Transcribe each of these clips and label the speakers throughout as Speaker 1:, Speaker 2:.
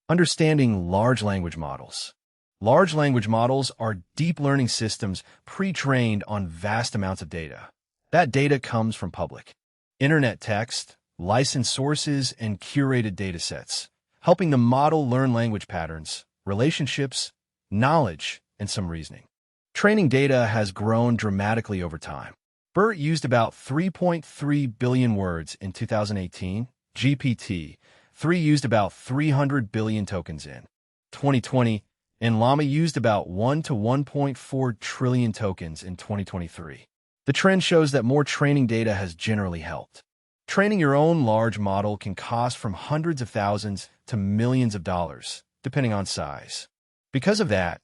Speaker 1: Understanding large language models. Large language models are deep learning systems pre-trained on vast amounts of data. That data comes from public internet text, licensed sources, and curated datasets, helping the model learn language patterns, relationships, knowledge, and some reasoning. Training data has grown dramatically over time. BERT used about 3.3 billion words in 2018. GPT-3 used about 300 billion tokens in 2020, and Llama used about 1 to 1.4 trillion tokens in 2023. The trend shows that more training data has generally helped. Training your own large model can cost from hundreds of thousands to millions of dollars, depending on size. Because of that,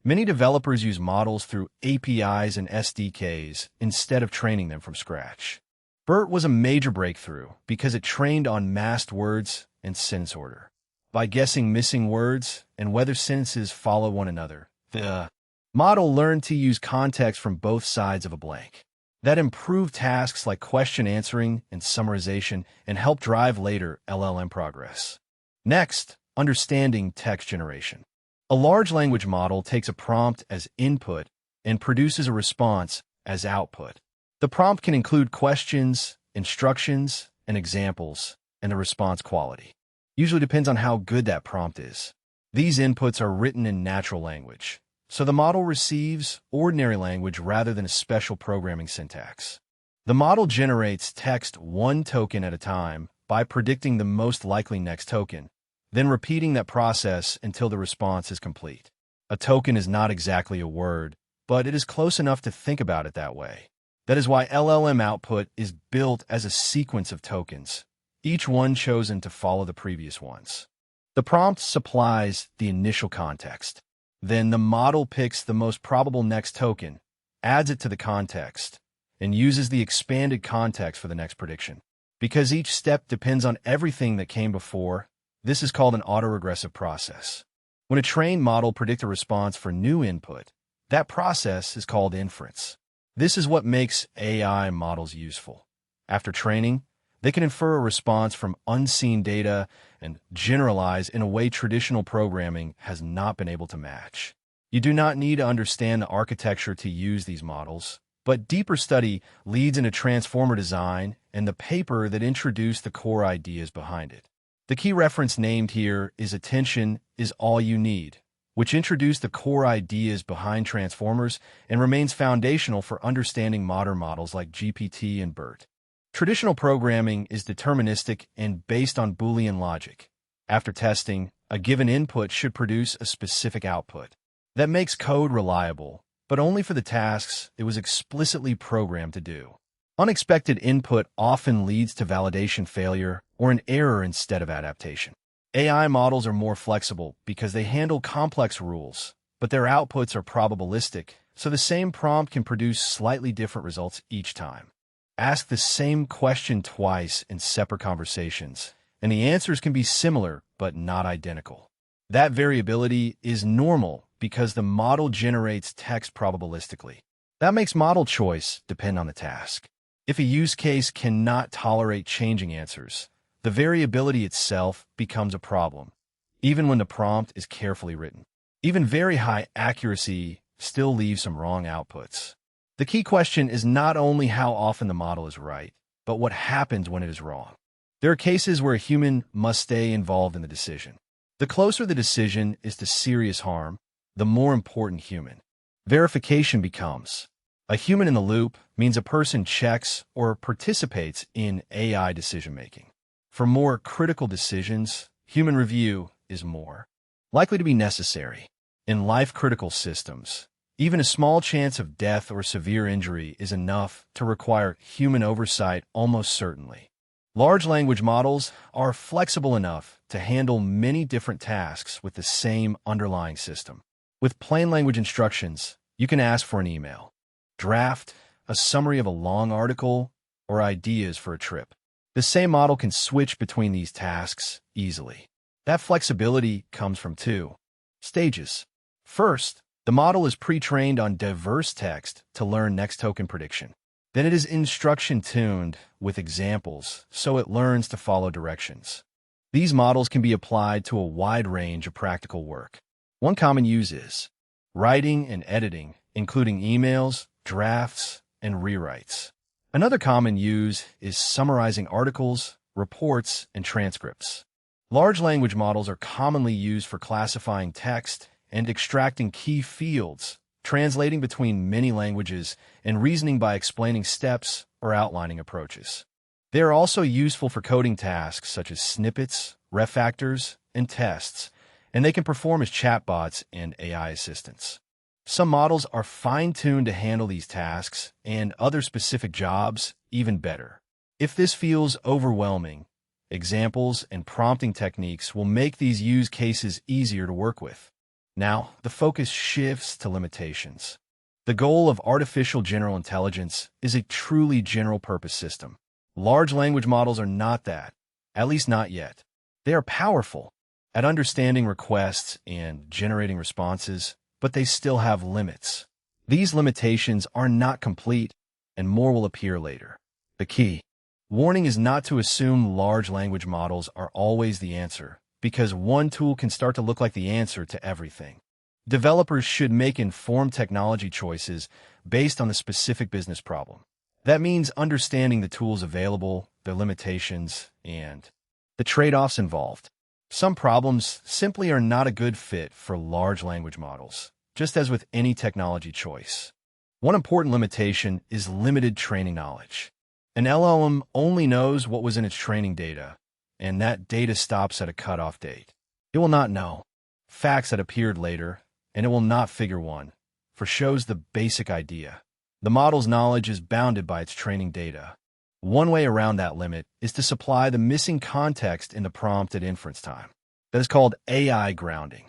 Speaker 1: many developers use models through APIs and SDKs instead of training them from scratch. BERT was a major breakthrough because it trained on masked words and sentence order. By guessing missing words and whether sentences follow one another, the model learned to use context from both sides of a blank. That improved tasks like question answering and summarization and helped drive later LLM progress. Next, understanding text generation. A large language model takes a prompt as input and produces a response as output. The prompt can include questions, instructions, and examples, and the response quality usually depends on how good that prompt is. These inputs are written in natural language, so the model receives ordinary language rather than a special programming syntax. The model generates text one token at a time by predicting the most likely next token, then repeating that process until the response is complete. A token is not exactly a word, but it is close enough to think about it that way. That is why LLM output is built as a sequence of tokens, each one chosen to follow the previous ones. The prompt supplies the initial context. Then the model picks the most probable next token, adds it to the context, and uses the expanded context for the next prediction. Because each step depends on everything that came before, this is called an autoregressive process. When a trained model predicts a response for new input, that process is called inference. This is what makes AI models useful. After training, they can infer a response from unseen data and generalize in a way traditional programming has not been able to match. You do not need to understand the architecture to use these models, but deeper study leads into transformer design and the paper that introduced the core ideas behind it. The key reference named here is Attention is All You Need, which introduced the core ideas behind transformers and remains foundational for understanding modern models like GPT and BERT. Traditional programming is deterministic and based on Boolean logic. After testing, a given input should produce a specific output. That makes code reliable, but only for the tasks it was explicitly programmed to do. Unexpected input often leads to validation failure or an error instead of adaptation. AI models are more flexible because they handle complex rules, but their outputs are probabilistic, so the same prompt can produce slightly different results each time. Ask the same question twice in separate conversations, and the answers can be similar but not identical. That variability is normal because the model generates text probabilistically. That makes model choice depend on the task. If a use case cannot tolerate changing answers, the variability itself becomes a problem, even when the prompt is carefully written. Even very high accuracy still leaves some wrong outputs. The key question is not only how often the model is right, but what happens when it is wrong. There are cases where a human must stay involved in the decision. The closer the decision is to serious harm, the more important human verification becomes. A human in the loop means a person checks or participates in AI decision-making. For more critical decisions, human review is more likely to be necessary. In life-critical systems, even a small chance of death or severe injury is enough to require human oversight almost certainly. Large language models are flexible enough to handle many different tasks with the same underlying system. With plain language instructions, you can ask for an email, draft, a summary of a long article, or ideas for a trip. The same model can switch between these tasks easily. That flexibility comes from two stages. First, the model is pre-trained on diverse text to learn next token prediction. Then it is instruction-tuned with examples, so it learns to follow directions. These models can be applied to a wide range of practical work. One common use is writing and editing, including emails, drafts, and rewrites. Another common use is summarizing articles, reports, and transcripts. Large language models are commonly used for classifying text and extracting key fields, translating between many languages, and reasoning by explaining steps or outlining approaches. They are also useful for coding tasks such as snippets, refactors, and tests, and they can perform as chatbots and AI assistants. Some models are fine-tuned to handle these tasks, and other specific jobs even better. If this feels overwhelming, examples and prompting techniques will make these use cases easier to work with. Now, the focus shifts to limitations. The goal of artificial general intelligence is a truly general-purpose system. Large language models are not that, at least not yet. They are powerful at understanding requests and generating responses, but they still have limits. These limitations are not complete, and more will appear later. The key warning is not to assume large language models are always the answer, because one tool can start to look like the answer to everything. Developers should make informed technology choices based on the specific business problem. That means understanding the tools available, their limitations, and the trade-offs involved. Some problems simply are not a good fit for large language models, just as with any technology choice. One important limitation is limited training knowledge. An LLM only knows what was in its training data, and that data stops at a cutoff date. It will not know facts that appeared later, and it will not figure one, for shows the basic idea. The model's knowledge is bounded by its training data. One way around that limit is to supply the missing context in the prompt at inference time. That is called AI grounding.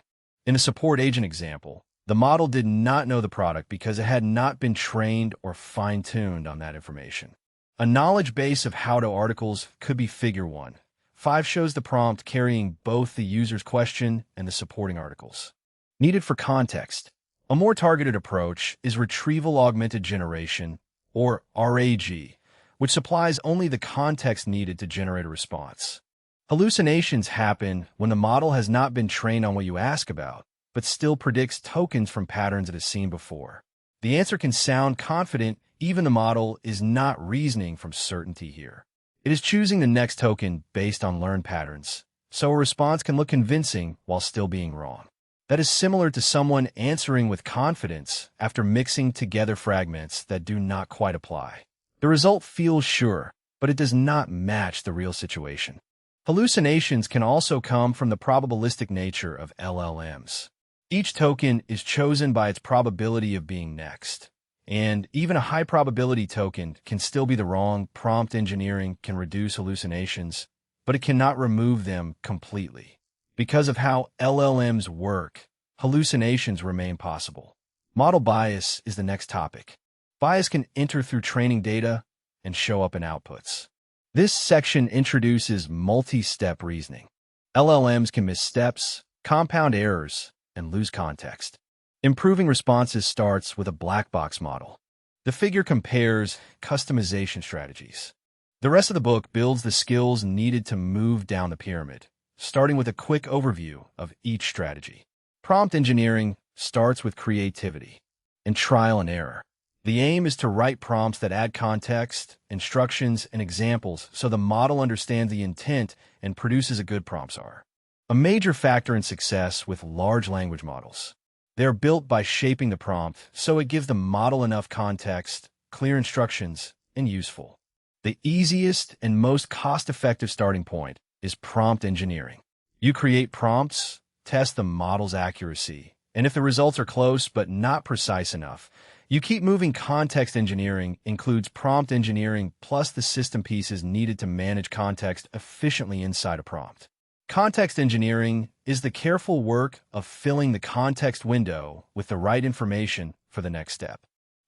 Speaker 1: In a support agent example, the model did not know the product because it had not been trained or fine-tuned on that information. A knowledge base of how-to articles could be figure 1. 5 shows the prompt carrying both the user's question and the supporting articles. Needed for context. A more targeted approach is Retrieval Augmented Generation, or RAG, which supplies only the context needed to generate a response. Hallucinations happen when the model has not been trained on what you ask about, but still predicts tokens from patterns it has seen before. The answer can sound confident, even the model is not reasoning from certainty here. It is choosing the next token based on learned patterns, so a response can look convincing while still being wrong. That is similar to someone answering with confidence after mixing together fragments that do not quite apply. The result feels sure, but it does not match the real situation. Hallucinations can also come from the probabilistic nature of LLMs. Each token is chosen by its probability of being next, and even a high probability token can still be the wrong. Prompt engineering can reduce hallucinations, but it cannot remove them completely. Because of how LLMs work, hallucinations remain possible. Model bias is the next topic. Bias can enter through training data and show up in outputs. This section introduces multi-step reasoning. LLMs can miss steps, compound errors, and lose context. Improving responses starts with a black box model. The figure compares customization strategies. The rest of the book builds the skills needed to move down the pyramid, starting with a quick overview of each strategy. Prompt engineering starts with creativity and trial and error. The aim is to write prompts that add context, instructions, and examples so the model understands the intent and produces a good prompts are. A major factor in success with large language models. They are built by shaping the prompt so it gives the model enough context, clear instructions, and useful. The easiest and most cost-effective starting point is prompt engineering. You create prompts, test the model's accuracy, and if the results are close but not precise enough, you keep moving. Context engineering includes prompt engineering plus the system pieces needed to manage context efficiently inside a prompt. Context engineering is the careful work of filling the context window with the right information for the next step.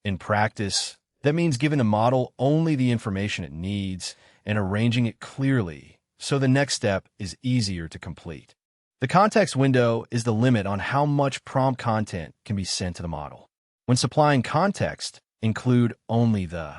Speaker 1: In practice, that means giving the model only the information it needs and arranging it clearly so the next step is easier to complete. The context window is the limit on how much prompt content can be sent to the model. When supplying context, include only the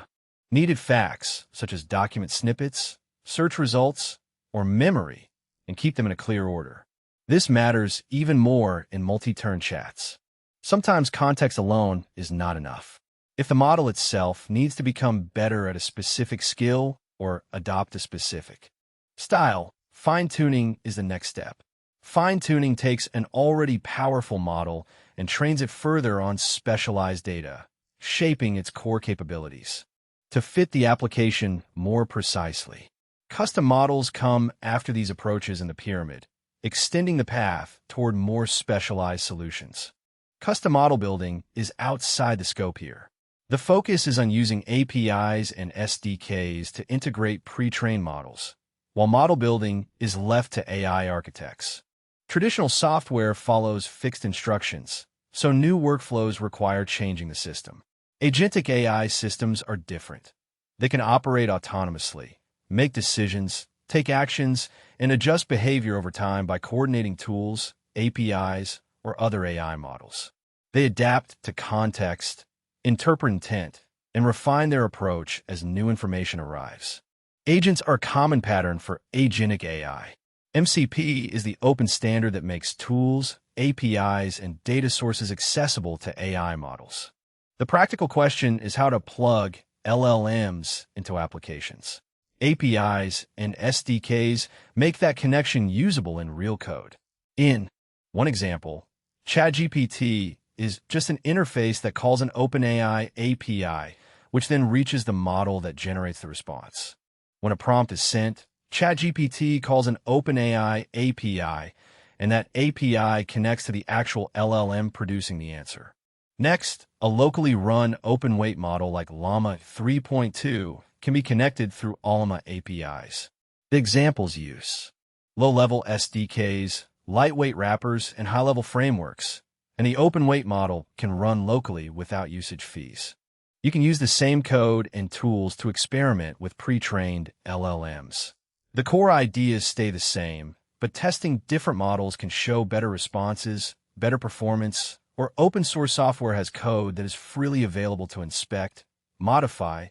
Speaker 1: needed facts, such as document snippets, search results, or memory, and keep them in a clear order. This matters even more in multi-turn chats. Sometimes context alone is not enough. If the model itself needs to become better at a specific skill or adopt a specific style, fine-tuning is the next step. Fine-tuning takes an already powerful model and trains it further on specialized data, shaping its core capabilities to fit the application more precisely. Custom models come after these approaches in the pyramid, extending the path toward more specialized solutions. Custom model building is outside the scope here. The focus is on using APIs and SDKs to integrate pre-trained models, while model building is left to AI architects. Traditional software follows fixed instructions, so new workflows require changing the system. Agentic AI systems are different. They can operate autonomously, make decisions, take actions, and adjust behavior over time by coordinating tools, APIs, or other AI models. They adapt to context, interpret intent, and refine their approach as new information arrives. Agents are a common pattern for agentic AI. MCP is the open standard that makes tools, APIs, and data sources accessible to AI models. The practical question is how to plug LLMs into applications. APIs and SDKs make that connection usable in real code. In one example, ChatGPT is just an interface that calls an OpenAI API, which then reaches the model that generates the response. When a prompt is sent, ChatGPT calls an OpenAI API, and that API connects to the actual LLM producing the answer. Next, a locally run open-weight model like Llama 3.2 can be connected through Llama APIs. The examples use low-level SDKs, lightweight wrappers, and high-level frameworks, and the open-weight model can run locally without usage fees. You can use the same code and tools to experiment with pre-trained LLMs. The core ideas stay the same, but testing different models can show better responses, better performance, or open-source software has code that is freely available to inspect, modify,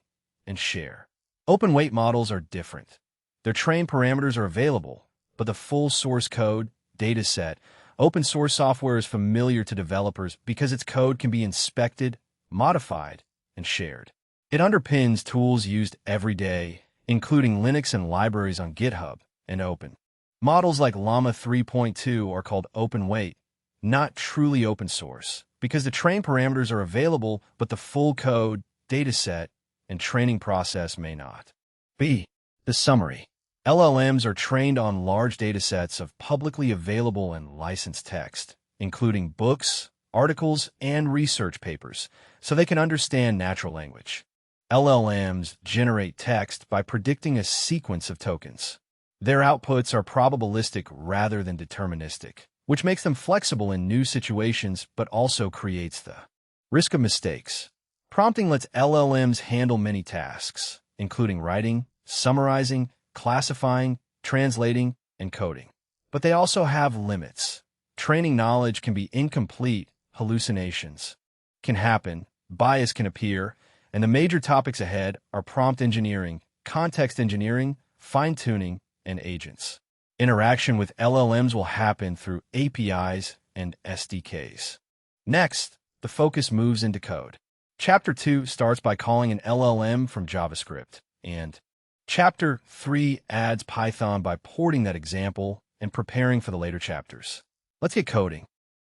Speaker 1: and share. Open-weight models are different. Their trained parameters are available, but the full source code, dataset, open-source software is familiar to developers because its code can be inspected, modified, and shared. It underpins tools used every day, including Linux and libraries on GitHub and Open. Models like Llama 3.2 are called open-weight, not truly open source, because the trained parameters are available, but the full code, dataset, and training process may not. B. The summary. LLMs are trained on large datasets of publicly available and licensed text, including books, articles, and research papers, so they can understand natural language. LLMs generate text by predicting a sequence of tokens. Their outputs are probabilistic rather than deterministic, which makes them flexible in new situations but also creates the risk of mistakes. Prompting lets LLMs handle many tasks, including writing, summarizing, classifying, translating, and coding. But they also have limits. Training knowledge can be incomplete, hallucinations can happen, bias can appear, and the major topics ahead are prompt engineering, context engineering, fine-tuning, and agents. Interaction with LLMs will happen through APIs and SDKs. Next, the focus moves into code. Chapter 2 starts by calling an LLM from JavaScript, and Chapter 3 adds Python by porting that example and preparing for the later chapters. Let's get coding.